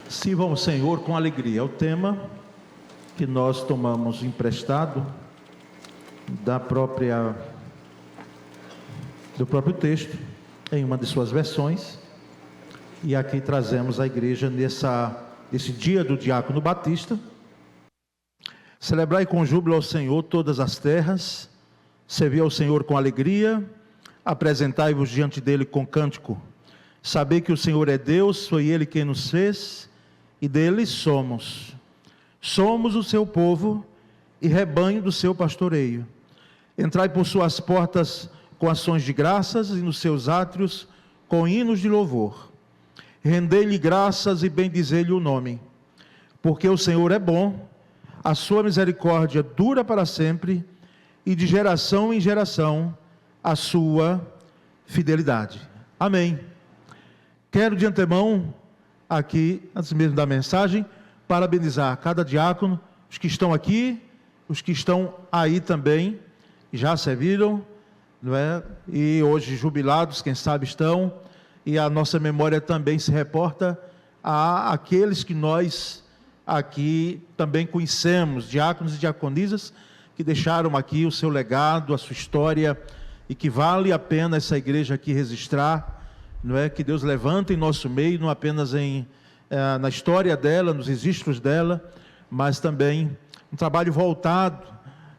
Sirvam ao Senhor com alegria. É o tema que nós tomamos emprestado do próprio texto, em uma de suas versões, e aqui trazemos à igreja nesse dia do Diácono Batista. Celebrai com júbilo ao Senhor todas as terras, servi ao Senhor com alegria, apresentai-vos diante dele com cântico. Sabei que o Senhor é Deus, foi Ele quem nos fez, e dele somos. Somos o seu povo e rebanho do seu pastoreio. Entrai por suas portas com ações de graças e nos seus átrios com hinos de louvor. Rendei-lhe graças e bendizei-lhe o nome, porque o Senhor é bom, a sua misericórdia dura para sempre, e de geração em geração a sua fidelidade. Amém. Quero de antemão, aqui, antes mesmo da mensagem, parabenizar cada diácono, os que estão aqui, os que estão aí também, já serviram, não é? E hoje jubilados, quem sabe estão, e a nossa memória também se reporta a aqueles que nós aqui também conhecemos, diáconos e diaconisas, que deixaram aqui o seu legado, a sua história, e que vale a pena essa igreja aqui registrar, não é? Que Deus levanta em nosso meio, não apenas na história dela, nos registros dela, mas também um trabalho voltado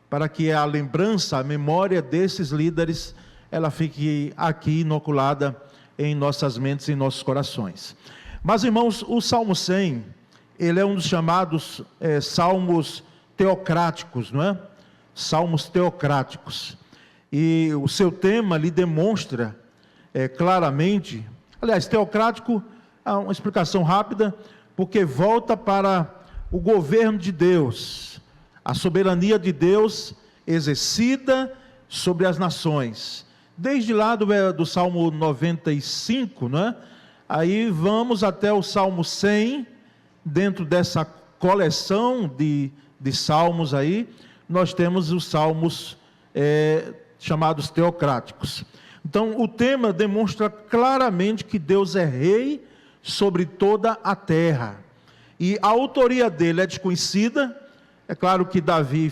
para que a lembrança, a memória desses líderes, ela fique aqui inoculada em nossas mentes e em nossos corações. Mas, irmãos, o Salmo 100, ele é um dos chamados salmos teocráticos, não é? Salmos teocráticos. E o seu tema lhe demonstra claramente, aliás, teocrático, uma explicação rápida, porque volta para o governo de Deus, a soberania de Deus exercida sobre as nações. Desde lá do Salmo 95, né? Aí vamos até o Salmo 100, dentro dessa coleção de salmos aí, nós temos os salmos chamados teocráticos. Então, o tema demonstra claramente que Deus é rei sobre toda a terra. E a autoria dele é desconhecida. É claro que Davi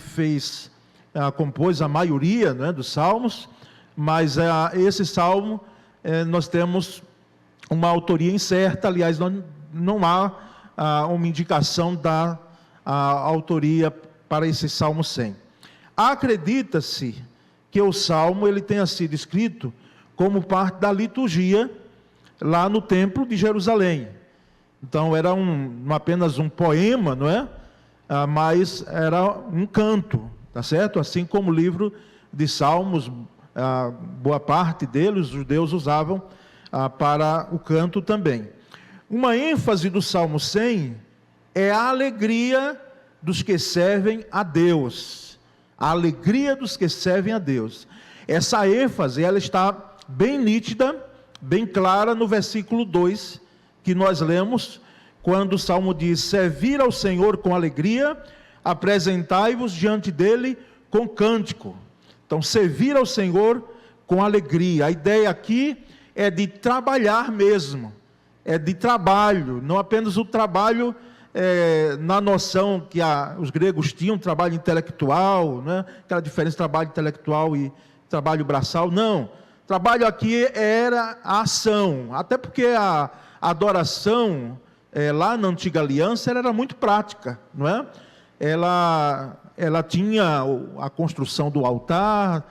compôs a maioria, né, dos salmos, mas esse salmo nós temos uma autoria incerta. Aliás, não há uma indicação da autoria para esse Salmo 100. Acredita-se que o salmo ele tenha sido escrito como parte da liturgia lá no templo de Jerusalém. Então era não apenas um poema, não é? Mas era um canto, tá certo? Assim como o livro de Salmos, boa parte deles os judeus usavam para o canto também. Uma ênfase do Salmo 100 é a alegria dos que servem a Deus. A alegria dos que servem a Deus. Essa ênfase, ela está bem nítida, bem clara no versículo 2, que nós lemos, quando o Salmo diz: servir ao Senhor com alegria, apresentai-vos diante dele com cântico. Então, servir ao Senhor com alegria. A ideia aqui é de trabalhar mesmo, é de trabalho, não apenas o trabalho na noção que os gregos tinham, trabalho intelectual, né? Aquela diferença de trabalho intelectual e trabalho braçal. Não, trabalho aqui era a ação, até porque a adoração lá na antiga aliança ela era muito prática, não é? Ela tinha a construção do altar,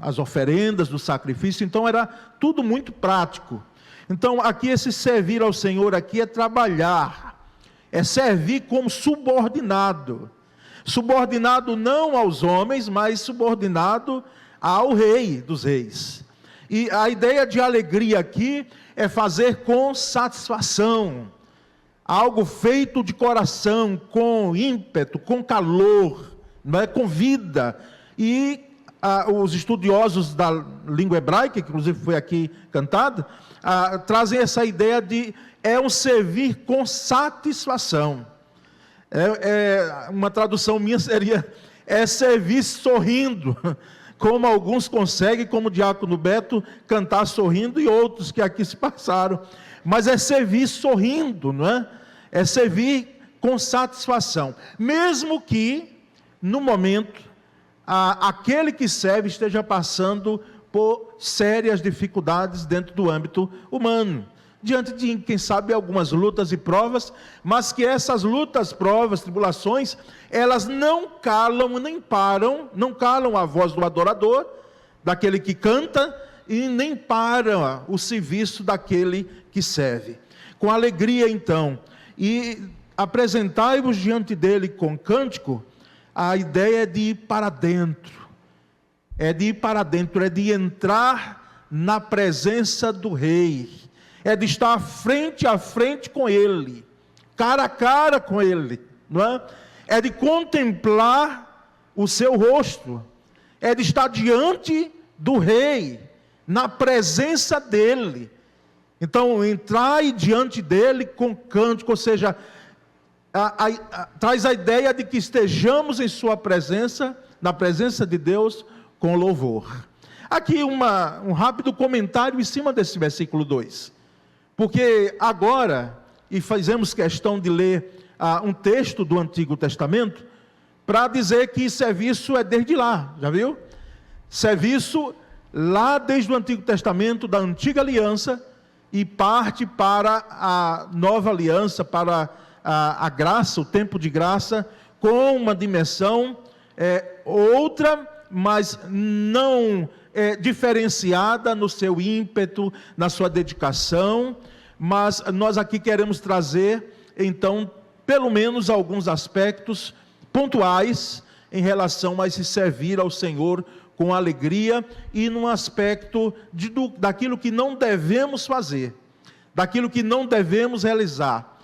as oferendas do sacrifício, então era tudo muito prático. Então aqui esse servir ao Senhor aqui é trabalhar, é servir como subordinado, subordinado não aos homens, mas subordinado ao Rei dos Reis. E a ideia de alegria aqui é fazer com satisfação, algo feito de coração, com ímpeto, com calor, não é? Com vida. E os estudiosos da língua hebraica, que inclusive foi aqui cantado, trazem essa ideia de um servir com satisfação. Uma tradução minha seria servir sorrindo, como alguns conseguem, como o diácono Beto, cantar sorrindo, e outros que aqui se passaram, mas é servir sorrindo, não é? é servir com satisfação, mesmo que no momento aquele que serve esteja passando por sérias dificuldades dentro do âmbito humano, diante de, quem sabe, algumas lutas e provas, mas que essas lutas, provas, tribulações, elas não calam não calam a voz do adorador, daquele que canta, e nem param o serviço daquele que serve. Com alegria, então, e apresentai-vos diante dele com cântico. A ideia é de ir para dentro, é de entrar na presença do Rei, é de estar frente a frente com Ele, cara a cara com Ele, não é? É de contemplar o seu rosto, é de estar diante do Rei, na presença dEle. Então, entrai diante dEle com cântico, ou seja, traz a ideia de que estejamos em sua presença, na presença de Deus, com louvor. Aqui um rápido comentário em cima desse versículo 2, porque agora, e fazemos questão de ler um texto do Antigo Testamento, para dizer que serviço é desde lá, já viu? Serviço lá desde o Antigo Testamento, da Antiga Aliança, e parte para a Nova Aliança, para a graça, o tempo de graça, com uma dimensão outra, mas não diferenciada no seu ímpeto, na sua dedicação, mas nós aqui queremos trazer, então, pelo menos alguns aspectos pontuais em relação a esse servir ao Senhor com alegria, e num aspecto daquilo que não devemos fazer, daquilo que não devemos realizar,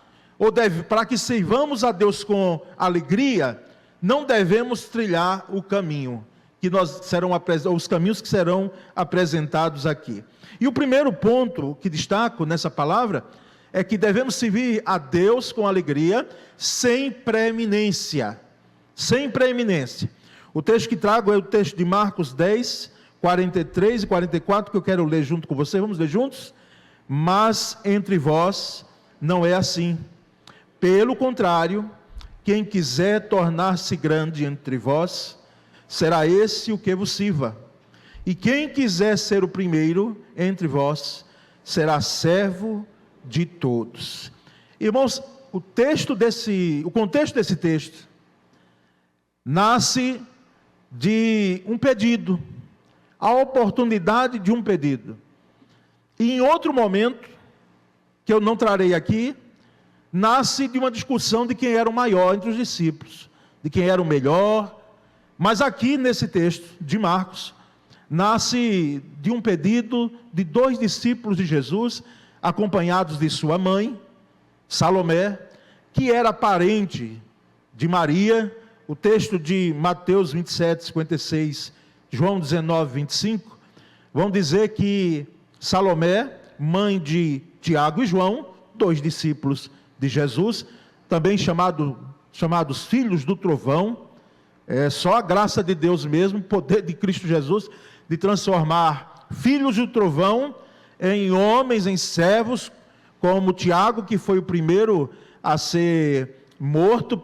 para que sirvamos a Deus com alegria, não devemos trilhar o caminho, os caminhos que serão apresentados aqui. E o primeiro ponto que destaco nessa palavra, é que devemos servir a Deus com alegria, sem preeminência, O texto que trago é o texto de Marcos 10, 43 e 44, que eu quero ler junto com você. Vamos ler juntos? Mas entre vós não é assim. Pelo contrário, quem quiser tornar-se grande entre vós, será esse o que vos sirva. E quem quiser ser o primeiro entre vós, será servo de todos. Irmãos, o contexto desse texto nasce de um pedido, a oportunidade de um pedido. E em outro momento, que eu não trarei aqui, nasce de uma discussão de quem era o maior entre os discípulos, de quem era o melhor. Mas aqui nesse texto de Marcos, nasce de um pedido de 2 discípulos de Jesus, acompanhados de sua mãe, Salomé, que era parente de Maria. O texto de Mateus 27, 56, João 19, 25, vão dizer que Salomé, mãe de Tiago e João, 2 discípulos de Jesus, também chamados filhos do trovão, só a graça de Deus mesmo, o poder de Cristo Jesus, de transformar filhos do trovão em homens, em servos, como Tiago, que foi o primeiro a ser morto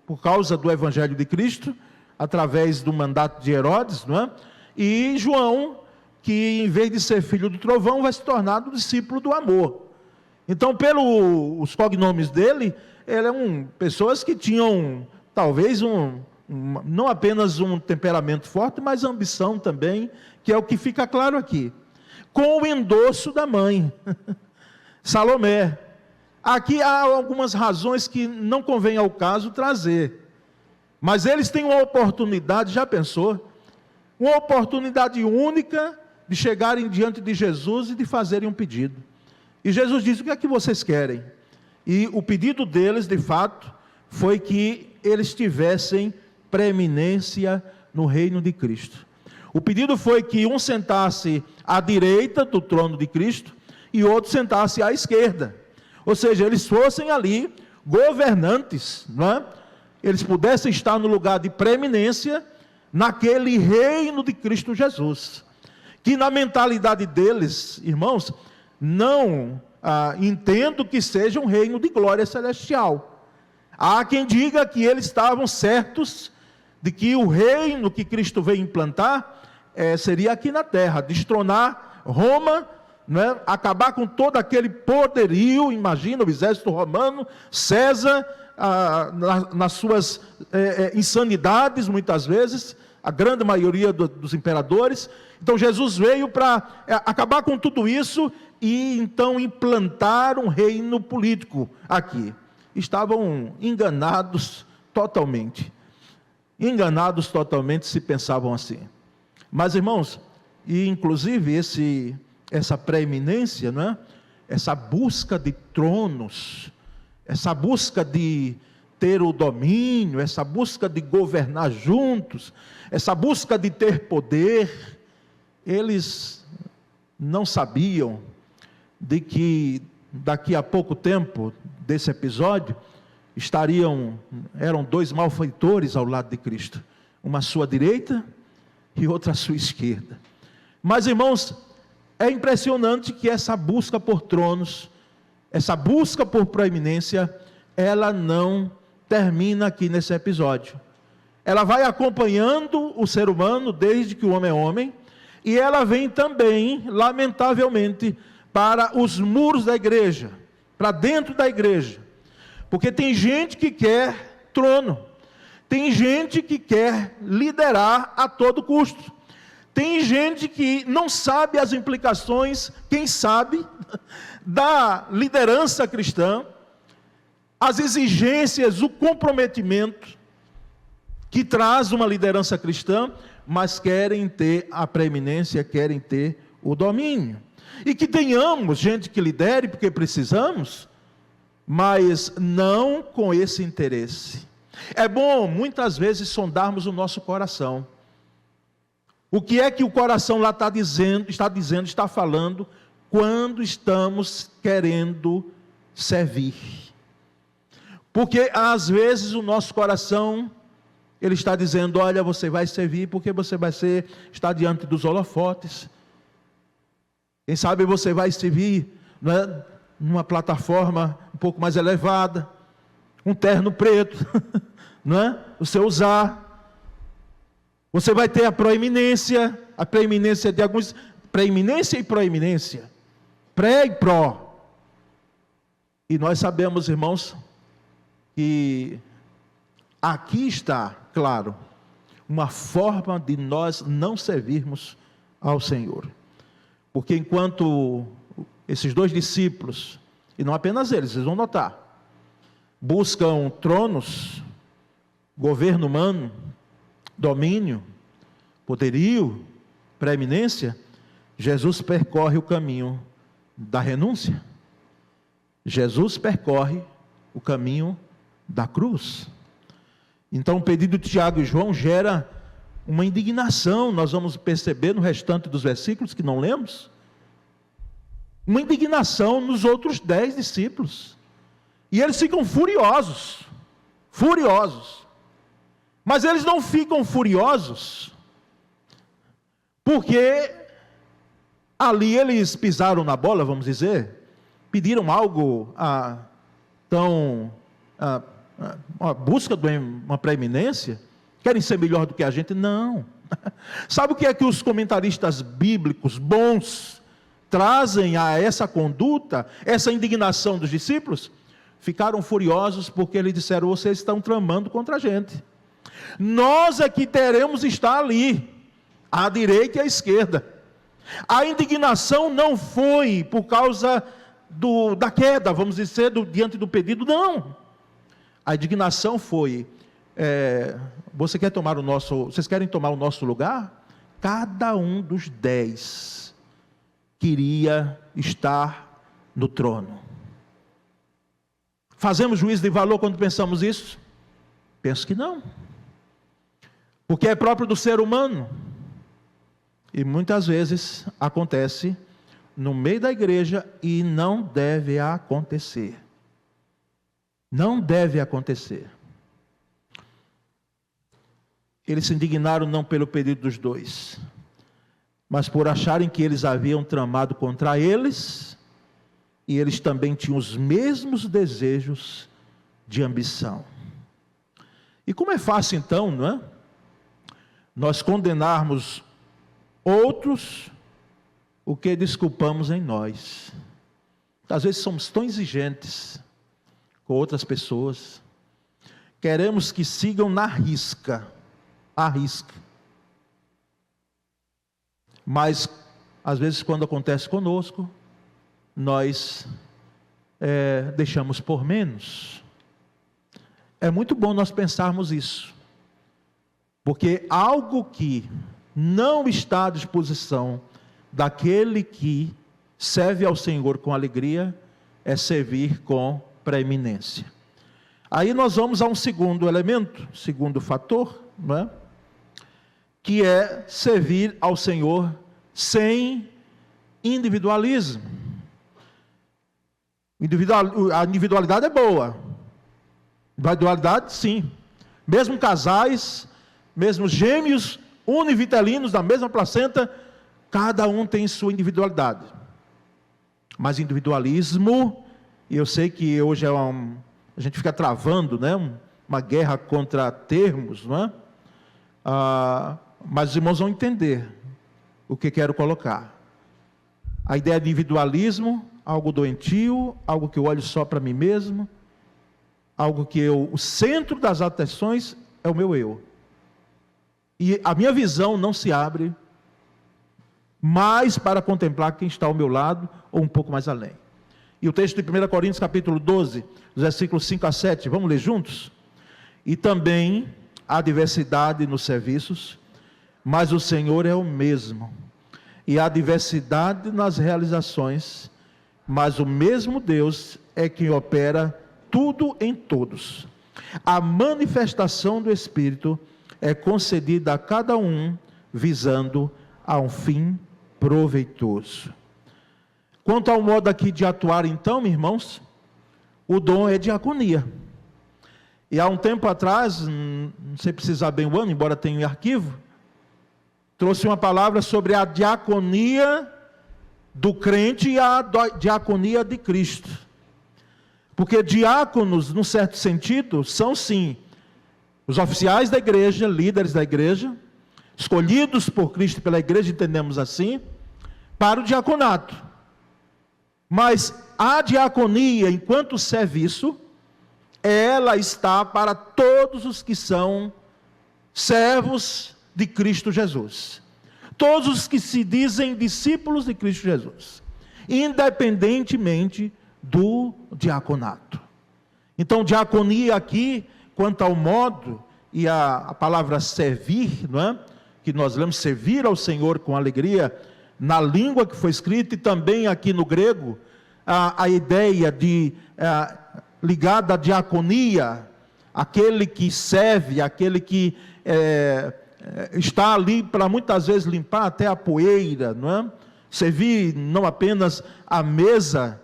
por causa do Evangelho de Cristo, através do mandato de Herodes, não é? E João, que em vez de ser filho do trovão, vai se tornar o discípulo do amor. Então, pelos cognomes dele, eram pessoas que tinham, talvez, não apenas um temperamento forte, mas ambição também, que é o que fica claro aqui. Com o endosso da mãe, Salomé. Aqui há algumas razões que não convém ao caso trazer, mas eles têm uma oportunidade, já pensou? Uma oportunidade única de chegarem diante de Jesus e de fazerem um pedido. E Jesus diz: o que é que vocês querem? E o pedido deles, de fato, foi que eles tivessem preeminência no reino de Cristo. O pedido foi que um sentasse à direita do trono de Cristo e outro sentasse à esquerda. Ou seja, eles fossem ali governantes, não é? Eles pudessem estar no lugar de preeminência naquele reino de Cristo Jesus, que na mentalidade deles, irmãos, não entendo que seja um reino de glória celestial. Há quem diga que eles estavam certos de que o reino que Cristo veio implantar seria aqui na terra, destronar Roma, né? Acabar com todo aquele poderio. Imagina o exército romano, César, nas suas insanidades, muitas vezes, a grande maioria dos imperadores. Então Jesus veio para acabar com tudo isso e então implantar um reino político aqui. Estavam enganados totalmente se pensavam assim. Mas, irmãos, e inclusive essa preeminência, não é? Essa busca de tronos, essa busca de ter o domínio, essa busca de governar juntos, essa busca de ter poder, eles não sabiam de que daqui a pouco tempo desse episódio eram dois malfeitores ao lado de Cristo, uma à sua direita e outra à sua esquerda. Mas, irmãos, é impressionante que essa busca por tronos, essa busca por proeminência, ela não termina aqui nesse episódio. Ela vai acompanhando o ser humano desde que o homem é homem, e ela vem também, lamentavelmente, para os muros da igreja, para dentro da igreja. Porque tem gente que quer trono, tem gente que quer liderar a todo custo, tem gente que não sabe as implicações, quem sabe, da liderança cristã, as exigências, o comprometimento que traz uma liderança cristã, mas querem ter a preeminência, querem ter o domínio. E que tenhamos gente que lidere, porque precisamos, mas não com esse interesse. É bom, muitas vezes, sondarmos o nosso coração. O que é que o coração lá está falando, quando estamos querendo servir. Porque, às vezes, o nosso coração, ele está dizendo, olha, você vai servir porque você vai estar diante dos holofotes. Quem sabe você vai servir, não é, numa plataforma um pouco mais elevada, um terno preto, não é? Você usar, você vai ter a preeminência de alguns, preeminência e proeminência, pré e pró. E nós sabemos, irmãos, que aqui está, claro, uma forma de nós não servirmos ao Senhor. Porque enquanto esses dois discípulos, e não apenas eles, vocês vão notar, buscam tronos, governo humano, domínio, poderio, preeminência, Jesus percorre o caminho da renúncia. Jesus percorre o caminho da cruz. Então o pedido de Tiago e João gera uma indignação, nós vamos perceber no restante dos versículos que não lemos, uma indignação nos outros 10 discípulos, e eles ficam furiosos, mas eles não ficam furiosos, porque ali eles pisaram na bola, vamos dizer, pediram algo, uma busca de uma preeminência, querem ser melhor do que a gente? Não. Sabe o que é que os comentaristas bíblicos bons trazem a essa conduta, essa indignação dos discípulos? Ficaram furiosos porque eles disseram, vocês estão tramando contra a gente. Nós é que teremos estar ali, à direita e à esquerda. A indignação não foi por causa da queda, vamos dizer, diante do pedido, não. A indignação foi, vocês querem tomar o nosso lugar? Cada um dos 10 queria estar no trono. Fazemos juízo de valor quando pensamos isso? Penso que não. Porque é próprio do ser humano. E muitas vezes acontece no meio da igreja e não deve acontecer. Não deve acontecer. Eles se indignaram não pelo pedido dos dois, mas por acharem que eles haviam tramado contra eles e eles também tinham os mesmos desejos de ambição. E como é fácil então, não é? Nós condenarmos outros o que desculpamos em nós. Às vezes somos tão exigentes com outras pessoas, queremos que sigam na risca, à risca. Mas, às vezes, quando acontece conosco, nós deixamos por menos. É muito bom nós pensarmos isso, porque algo que não está à disposição daquele que serve ao Senhor com alegria, é servir com preeminência. Aí nós vamos a um segundo elemento, segundo fator, não é? Que é servir ao Senhor sem individualismo. A individualidade é boa, individualidade sim, mesmo casais, mesmo gêmeos univitelinos da mesma placenta, cada um tem sua individualidade. Mas individualismo, e eu sei que hoje a gente fica travando, né, uma guerra contra termos, não é? Mas os irmãos vão entender o que quero colocar. A ideia de individualismo, algo doentio, algo que eu olho só para mim mesmo, algo que o centro das atenções é o meu eu. E a minha visão não se abre mais para contemplar quem está ao meu lado, ou um pouco mais além. E o texto de 1 Coríntios capítulo 12, versículos 5 a 7, vamos ler juntos? E também há diversidade nos serviços, mas o Senhor é o mesmo. E há diversidade nas realizações, mas o mesmo Deus é quem opera tudo em todos. A manifestação do Espírito é concedida a cada um, visando a um fim proveitoso. Quanto ao modo aqui de atuar então, irmãos, o dom é diaconia. E há um tempo atrás, não sei precisar bem o ano, embora tenha em arquivo, trouxe uma palavra sobre a diaconia do crente e a diaconia de Cristo. Porque diáconos, num certo sentido, são sim os oficiais da igreja, líderes da igreja, escolhidos por Cristo e pela igreja, entendemos assim, para o diaconato. Mas a diaconia, enquanto serviço, ela está para todos os que são servos de Cristo Jesus. Todos os que se dizem discípulos de Cristo Jesus, independentemente do diaconato. Então, diaconia aqui, quanto ao modo, e a palavra servir, não é? Que nós lemos, servir ao Senhor com alegria, na língua que foi escrita, e também aqui no grego, a ideia de ligada à diaconia, aquele que serve, aquele que está ali para muitas vezes limpar até a poeira, não é? Servir não apenas a mesa,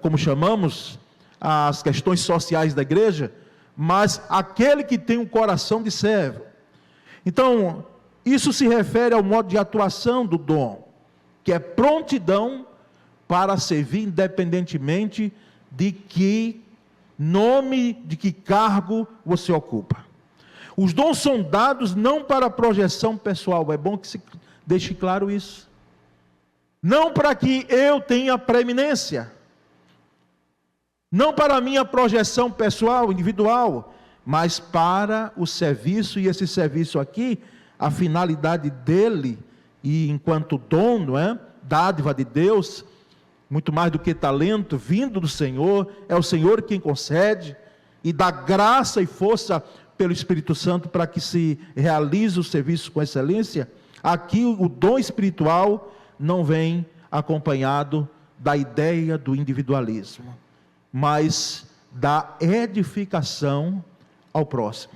como chamamos, as questões sociais da igreja, mas aquele que tem um coração de servo. Então, isso se refere ao modo de atuação do dom, que é prontidão para servir independentemente de que nome, de que cargo você ocupa. Os dons são dados não para projeção pessoal, é bom que se deixe claro isso. Não para que eu tenha preeminência, não para a minha projeção pessoal, individual, mas para o serviço, e esse serviço aqui, a finalidade dele, e enquanto dom, não é? Dádiva de Deus, muito mais do que talento, vindo do Senhor, é o Senhor quem concede, e dá graça e força pelo Espírito Santo para que se realize o serviço com excelência. Aqui o dom espiritual não vem acompanhado da ideia do individualismo, mas da edificação ao próximo.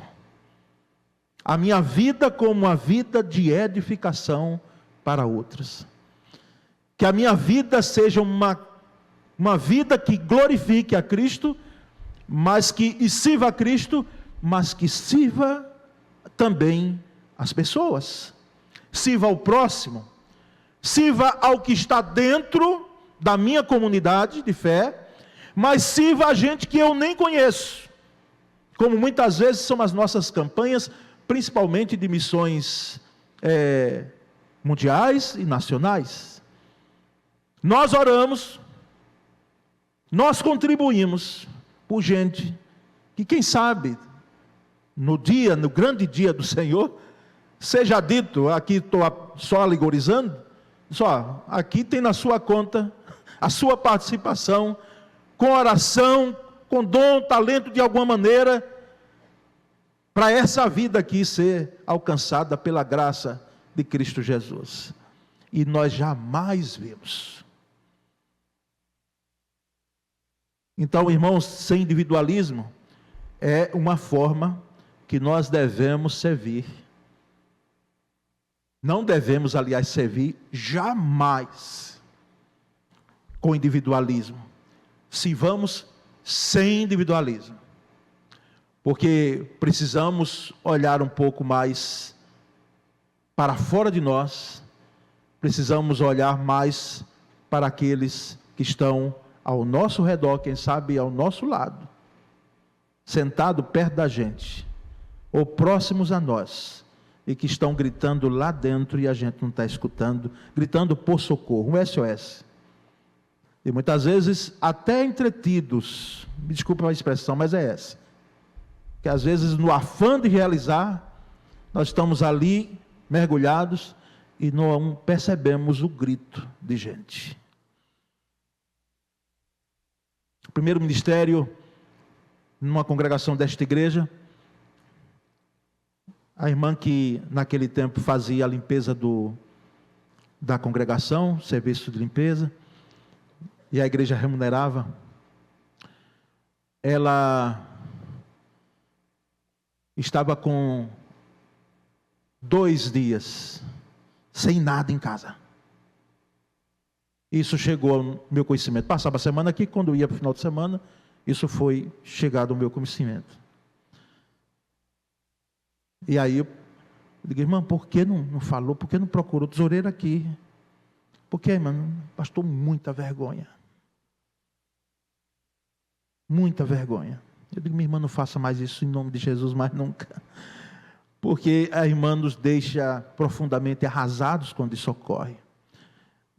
A minha vida como uma vida de edificação para outros. Que a minha vida seja uma vida que glorifique a Cristo, mas que sirva a Cristo, mas que sirva também as pessoas. Sirva ao próximo, sirva ao que está dentro da minha comunidade de fé, mas sirva a gente que eu nem conheço, como muitas vezes são as nossas campanhas, principalmente de missões mundiais e nacionais. Nós oramos, nós contribuímos por gente que, quem sabe, no grande dia do Senhor, seja dito, aqui estou só alegorizando, só, aqui tem na sua conta a sua participação, com oração, com dom, talento de alguma maneira, para essa vida aqui ser alcançada pela graça de Cristo Jesus. E nós jamais vimos. Então, irmãos, sem individualismo, é uma forma que nós devemos servir. Não devemos, aliás, servir jamais com individualismo. Sirvamos sem individualismo. Porque precisamos olhar um pouco mais para fora de nós, precisamos olhar mais para aqueles que estão ao nosso redor, quem sabe ao nosso lado, sentado perto da gente, ou próximos a nós, e que estão gritando lá dentro e a gente não está escutando, gritando por socorro, um SOS. E muitas vezes até entretidos, me desculpa a expressão, mas é essa, que às vezes no afã de realizar, nós estamos ali mergulhados e não percebemos o grito de gente. O primeiro ministério, numa congregação desta igreja, a irmã que naquele tempo fazia a limpeza da congregação, serviço de limpeza, e a igreja remunerava, ela estava com 2 dias sem nada em casa. Isso chegou ao meu conhecimento. Passava a semana aqui, quando eu ia para o final de semana, isso foi chegado ao meu conhecimento. E aí eu digo, irmã, por que não falou? Por que não procurou tesoureiro aqui? Porque, irmã, pastor, muita vergonha. Muita vergonha. Eu digo, minha irmã, não faça mais isso em nome de Jesus, mais nunca. Porque a irmã nos deixa profundamente arrasados quando isso ocorre.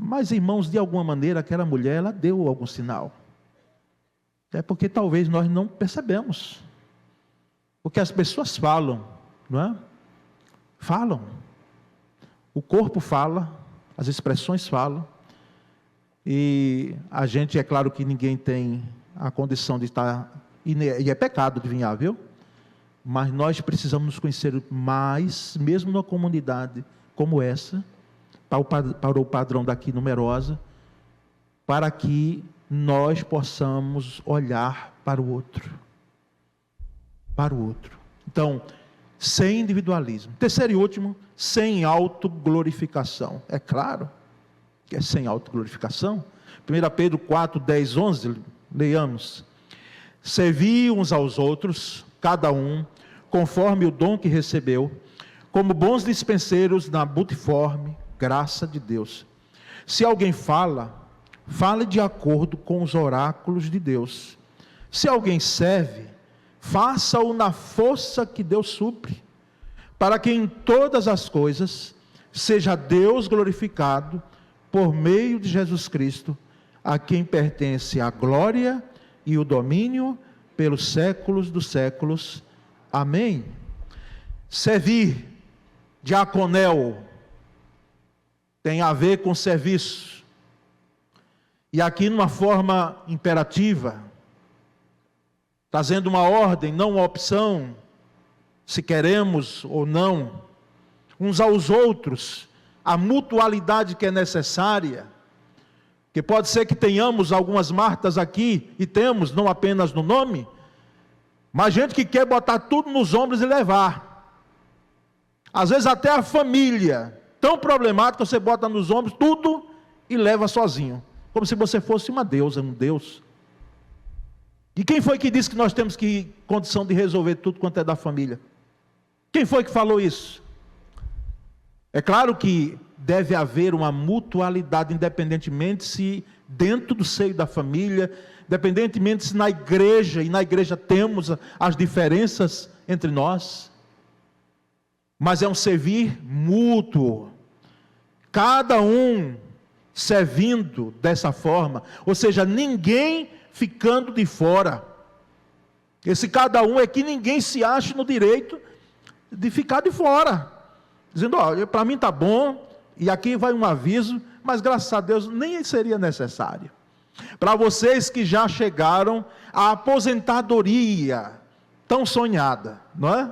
Mas, irmãos, de alguma maneira, aquela mulher, ela deu algum sinal. É porque talvez nós não percebemos. Porque as pessoas falam, não é? Falam. O corpo fala, as expressões falam. E a gente, é claro que ninguém tem a condição de estar... E é pecado adivinhar, viu? Mas nós precisamos nos conhecer mais, mesmo numa comunidade como essa, para o padrão daqui numerosa, para que nós possamos olhar para o outro. Para o outro. Então, sem individualismo. Terceiro e último, sem autoglorificação. É claro que é sem autoglorificação. 1 Pedro 4, 10, 11, leiamos. Servi uns aos outros, cada um, conforme o dom que recebeu, como bons dispenseiros na multiforme graça de Deus. Se alguém fale de acordo com os oráculos de Deus. Se alguém serve, faça-o na força que Deus supre, para que em todas as coisas seja Deus glorificado por meio de Jesus Cristo, a quem pertence a glória e o domínio pelos séculos dos séculos. Amém. Servir, diaconel, tem a ver com serviço. E aqui numa forma imperativa, trazendo uma ordem, não uma opção, se queremos ou não, uns aos outros, a mutualidade que é necessária, que pode ser que tenhamos algumas Martas aqui, e temos, não apenas no nome, mas gente que quer botar tudo nos ombros e levar. Às vezes até a família, tão problemática, você bota nos ombros tudo e leva sozinho, como se você fosse uma deusa, um Deus. E quem foi que disse que nós temos condição de resolver tudo quanto é da família? Quem foi que falou isso? É claro que deve haver uma mutualidade, independentemente se dentro do seio da família, independentemente se na igreja, e na igreja temos as diferenças entre nós, mas é um servir mútuo, cada um servindo dessa forma, ou seja, ninguém ficando de fora. Esse cada um é que ninguém se ache no direito de ficar de fora, dizendo, olha, para mim está bom, e aqui vai um aviso, mas graças a Deus nem seria necessário. Para vocês que já chegaram à aposentadoria tão sonhada, não é?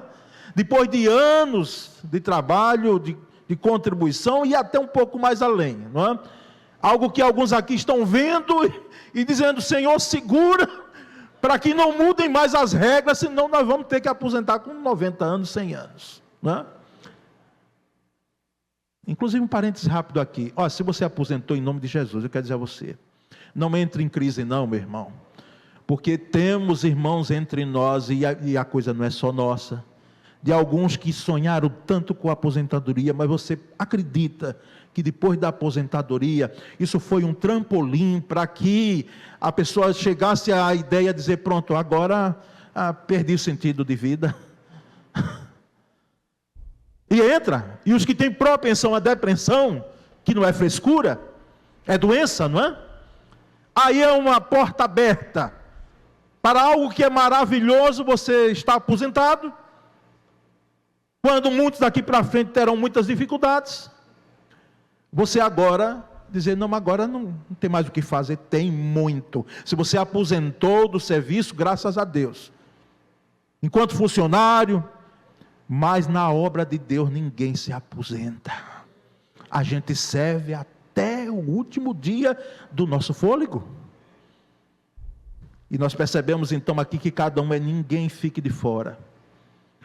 Depois de anos de trabalho, de contribuição e até um pouco mais além, não é? Algo que alguns aqui estão vendo e dizendo, Senhor, segura, para que não mudem mais as regras, senão nós vamos ter que aposentar com 90 anos, 100 anos, não é? Inclusive um parênteses rápido aqui, olha, se você aposentou em nome de Jesus, eu quero dizer a você, não entre em crise não, meu irmão, porque temos irmãos entre nós, e a coisa não é só nossa, de alguns que sonharam tanto com a aposentadoria, mas você acredita que depois da aposentadoria, isso foi um trampolim para que a pessoa chegasse à ideia de dizer, pronto, agora perdi o sentido de vida. E entra, e os que têm propensão à depressão, que não é frescura, é doença, não é? Aí é uma porta aberta, para algo que é maravilhoso, você está aposentado, quando muitos daqui para frente terão muitas dificuldades, você agora dizer, não, agora não tem mais o que fazer, tem muito. Se você aposentou do serviço, graças a Deus, enquanto funcionário, mas na obra de Deus ninguém se aposenta, a gente serve até o último dia do nosso fôlego, e nós percebemos então aqui que cada um ninguém fique de fora,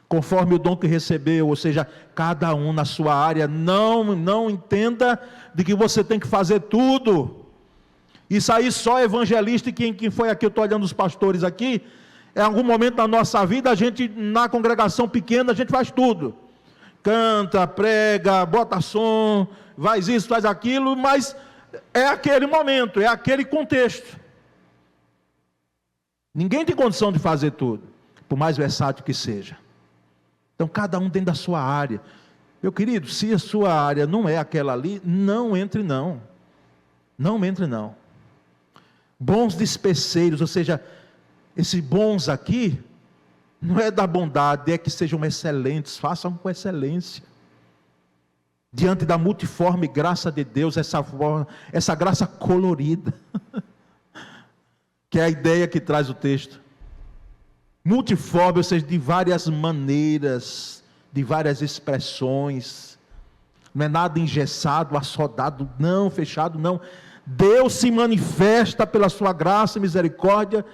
conforme o dom que recebeu, ou seja, cada um na sua área. Não entenda de que você tem que fazer tudo, isso aí só evangelista, e quem foi aqui, eu estou olhando os pastores aqui, em algum momento da nossa vida, a gente, na congregação pequena, a gente faz tudo, canta, prega, bota som, faz isso, faz aquilo, mas é aquele momento, é aquele contexto, ninguém tem condição de fazer tudo, por mais versátil que seja. Então cada um dentro da sua área. Meu querido, se a sua área não é aquela ali, não entre não, não entre não. Bons despeceiros, ou seja, esses bons aqui, não é da bondade, é que sejam excelentes, façam com excelência, diante da multiforme graça de Deus, essa graça colorida, que é a ideia que traz o texto, multiforme, ou seja, de várias maneiras, de várias expressões, não é nada engessado, assodado, não, fechado, não. Deus se manifesta pela sua graça e misericórdia,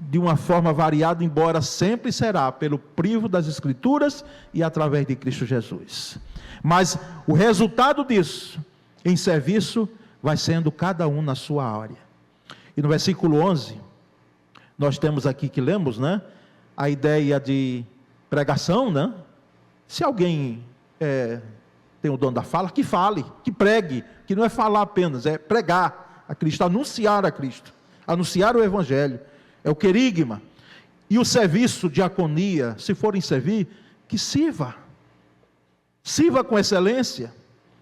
de uma forma variada, embora sempre será pelo privo das Escrituras e através de Cristo Jesus. Mas o resultado disso, em serviço, vai sendo cada um na sua área. E no versículo 11, nós temos aqui que lemos, né? A ideia de pregação, né? Se alguém tem o dom da fala, que fale, que pregue, que não é falar apenas, é pregar a Cristo, anunciar a Cristo, anunciar o Evangelho. É o querigma. E o serviço, diaconia, se forem servir, que sirva com excelência,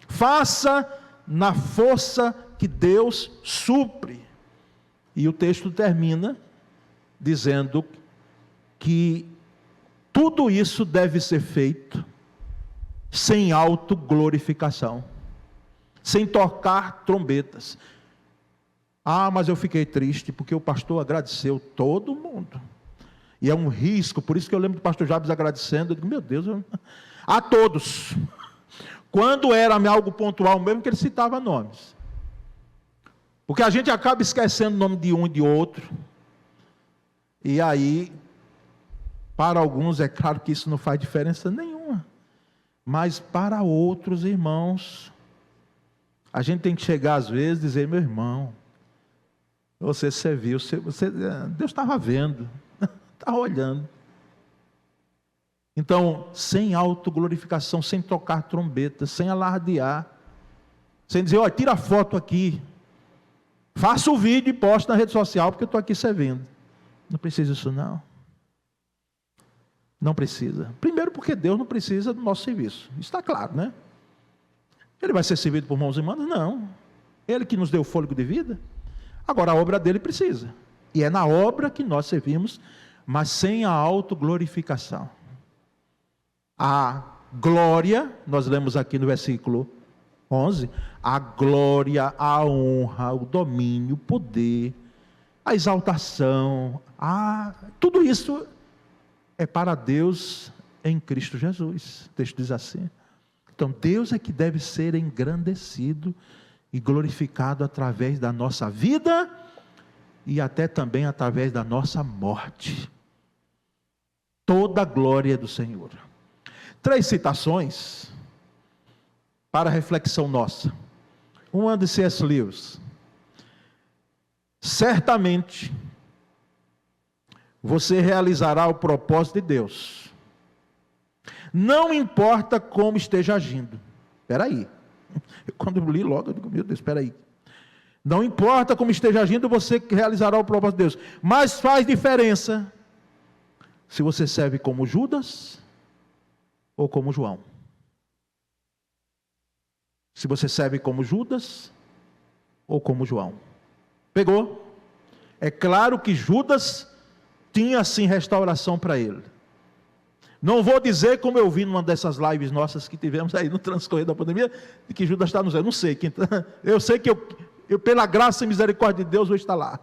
faça na força que Deus supre. E o texto termina dizendo que tudo isso deve ser feito sem autoglorificação, sem tocar trombetas. Ah, mas eu fiquei triste, porque o pastor agradeceu todo mundo, e é um risco, por isso que eu lembro do pastor Jabes agradecendo, eu digo, meu Deus, a todos, quando era algo pontual mesmo, que ele citava nomes, porque a gente acaba esquecendo o nome de um e de outro, e aí, para alguns é claro que isso não faz diferença nenhuma, mas para outros irmãos, a gente tem que chegar às vezes e dizer, meu irmão, você serviu, Deus estava vendo, estava olhando. Então, sem autoglorificação, sem tocar trombeta, sem alardear, Sem dizer, olha, tira a foto aqui, faça o vídeo e poste na rede social, porque eu estou aqui servindo. Não precisa disso não. Não precisa. Primeiro porque Deus não precisa do nosso serviço. Isso está claro, né? Ele vai ser servido por mãos humanas? Não. Ele que nos deu o fôlego de vida. Agora a obra dele precisa. E é na obra que nós servimos, mas sem a autoglorificação. A glória, nós lemos aqui no versículo 11, a glória, a honra, o domínio, o poder, a exaltação, tudo isso é para Deus em Cristo Jesus. O texto diz assim. Então Deus é que deve ser engrandecido e glorificado através da nossa vida e até também através da nossa morte. Toda a glória do Senhor. 3 citações para reflexão nossa. Uma de C.S. Lewis. Certamente você realizará o propósito de Deus. Não importa como esteja agindo. Espera aí. Quando eu li logo, eu digo, meu Deus, espera aí. Não importa como esteja agindo, você realizará o propósito de Deus. Mas faz diferença se você serve como Judas ou como João. Se você serve como Judas ou como João. Pegou? É claro que Judas tinha sim restauração para ele. Não vou dizer, como eu vi numa dessas lives nossas que tivemos aí no transcorrer da pandemia, de que Judas está no céu. Não sei. Eu sei que eu, pela graça e misericórdia de Deus, vou estar lá.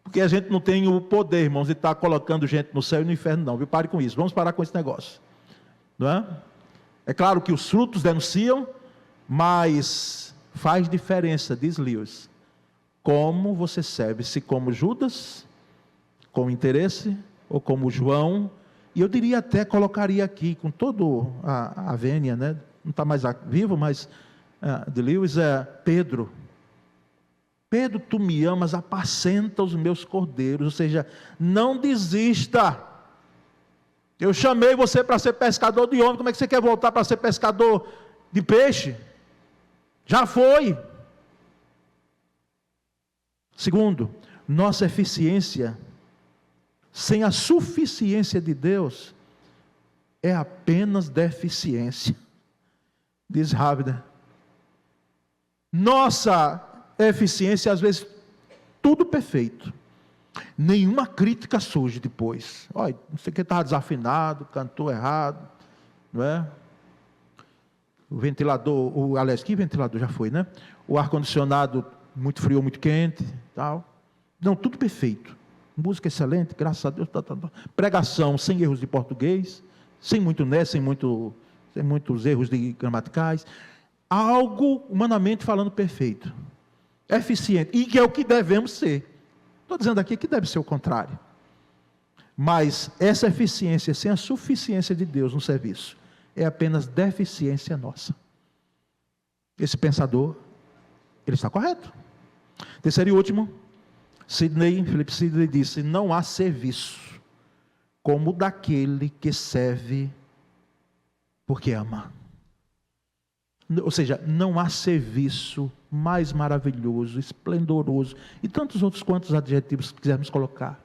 Porque a gente não tem o poder, irmãos, de estar colocando gente no céu e no inferno, não. Viu? Pare com isso. Vamos parar com esse negócio. Não é? É claro que os frutos denunciam, mas faz diferença, diz Lewis, como você serve, se como Judas, com interesse, ou como João, e eu diria até, colocaria aqui, com todo a vênia, né? Não está mais vivo, mas de Lewis é Pedro. Pedro, tu me amas, apacenta os meus cordeiros, ou seja, não desista. Eu chamei você para ser pescador de homem, como é que você quer voltar para ser pescador de peixe? Já foi. Segundo, nossa eficiência, sem a suficiência de Deus, é apenas deficiência. Diz Rávida. Nossa eficiência, às vezes, tudo perfeito. Nenhuma crítica surge depois. Olha, não sei o que estava desafinado, cantou errado, não é? O ventilador, aliás, que ventilador já foi, né? O ar-condicionado muito frio, muito quente, tal. Não, tudo perfeito. Música excelente, graças a Deus. Pregação sem erros de português, sem muito né, sem muitos erros gramaticais. Algo, humanamente falando, perfeito. Eficiente. E que é o que devemos ser. Estou dizendo aqui que deve ser o contrário. Mas essa eficiência, sem a suficiência de Deus no serviço, é apenas deficiência nossa. Esse pensador, ele está correto. Terceiro e último, Philip Sidney disse, não há serviço como o daquele que serve porque ama. Ou seja, não há serviço mais maravilhoso, esplendoroso, e tantos outros quantos adjetivos que quisermos colocar,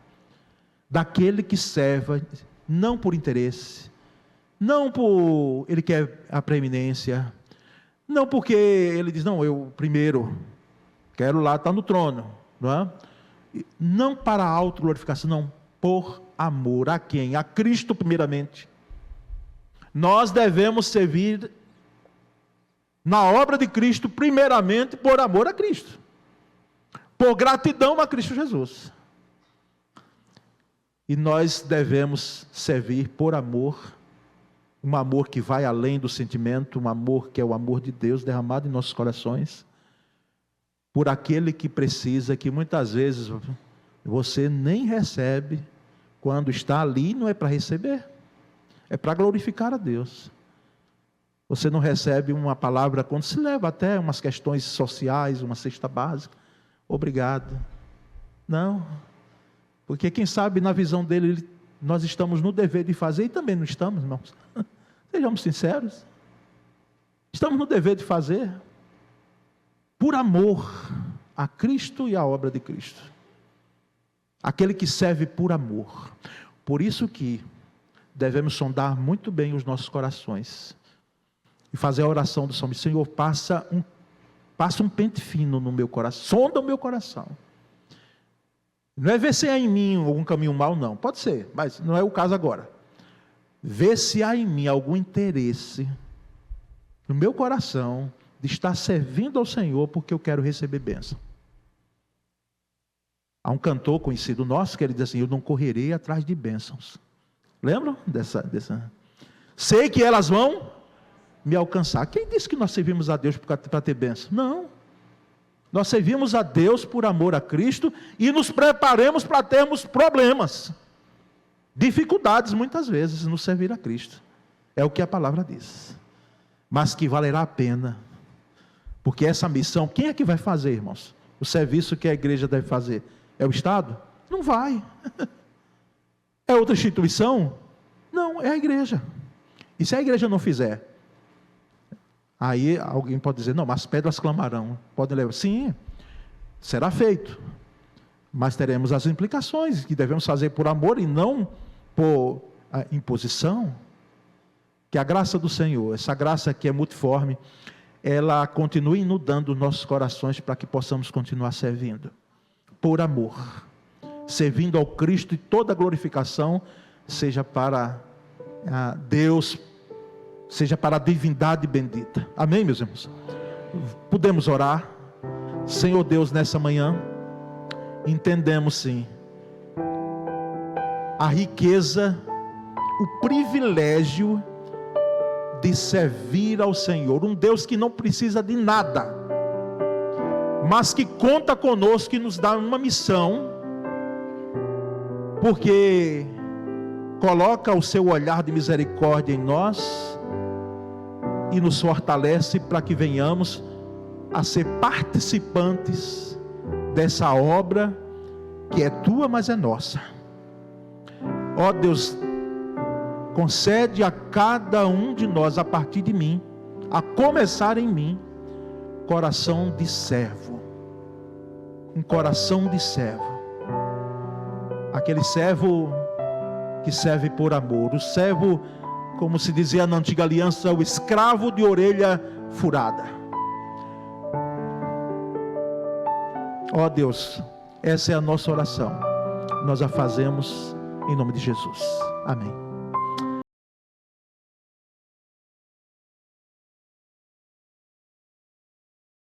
daquele que serve, não por interesse, não por ele quer a preeminência, não porque ele diz, não, eu primeiro quero lá estar no trono, não é? Não para a autoglorificação, não, por amor a quem? A Cristo primeiramente. Nós devemos servir na obra de Cristo, primeiramente por amor a Cristo, por gratidão a Cristo Jesus. E nós devemos servir por amor, um amor que vai além do sentimento, um amor que é o amor de Deus derramado em nossos corações, por aquele que precisa, que muitas vezes você nem recebe, quando está ali não é para receber, é para glorificar a Deus. Você não recebe uma palavra quando se leva até umas questões sociais, uma cesta básica. Obrigado. Não. Porque quem sabe na visão dele, nós estamos no dever de fazer, e também não estamos, irmãos. Sejamos sinceros. Estamos no dever de fazer. por amor a Cristo e à obra de Cristo. Aquele que serve por amor. Por isso que devemos sondar muito bem os nossos corações e fazer a oração do salmista: Senhor, passa um pente fino no meu coração, sonda o meu coração. Não é ver se há em mim algum caminho mau, não. Pode ser, mas não é o caso agora. Vê se há em mim algum interesse no meu coração de estar servindo ao Senhor porque eu quero receber bênção. Há um cantor conhecido nosso que ele diz assim: eu não correrei atrás de bênçãos. Lembram dessa? Sei que elas vão me alcançar. Quem disse que nós servimos a Deus para ter bênção? Não. Nós servimos a Deus por amor a Cristo e nos preparamos para termos problemas, dificuldades muitas vezes no servir a Cristo. É o que a palavra diz. Mas que valerá a pena, porque essa missão, quem é que vai fazer, irmãos? O serviço que a igreja deve fazer é o Estado? Não vai. É outra instituição? Não, é a igreja. E se a igreja não fizer? Aí alguém pode dizer: não, mas as pedras clamarão. Podem levar. Sim, será feito. Mas teremos as implicações que devemos fazer por amor e não por imposição. Que a graça do Senhor, essa graça que é multiforme, ela continue inundando nossos corações para que possamos continuar servindo. Por amor. Servindo ao Cristo, e toda a glorificação seja para Deus, seja para a divindade bendita. Amém, meus irmãos? Podemos orar. Senhor Deus, nessa manhã, entendemos sim a riqueza, o privilégio de servir ao Senhor, um Deus que não precisa de nada, mas que conta conosco e nos dá uma missão, porque coloca o seu olhar de misericórdia em nós e nos fortalece para que venhamos a ser participantes dessa obra que é tua, mas é nossa. Ó Deus, concede a cada um de nós, a partir de mim, a começar em mim, coração de servo. Um coração de servo. Aquele servo que serve por amor. O servo, como se dizia na antiga aliança, o escravo de orelha furada. Ó Deus, essa é a nossa oração. Nós a fazemos em nome de Jesus. Amém.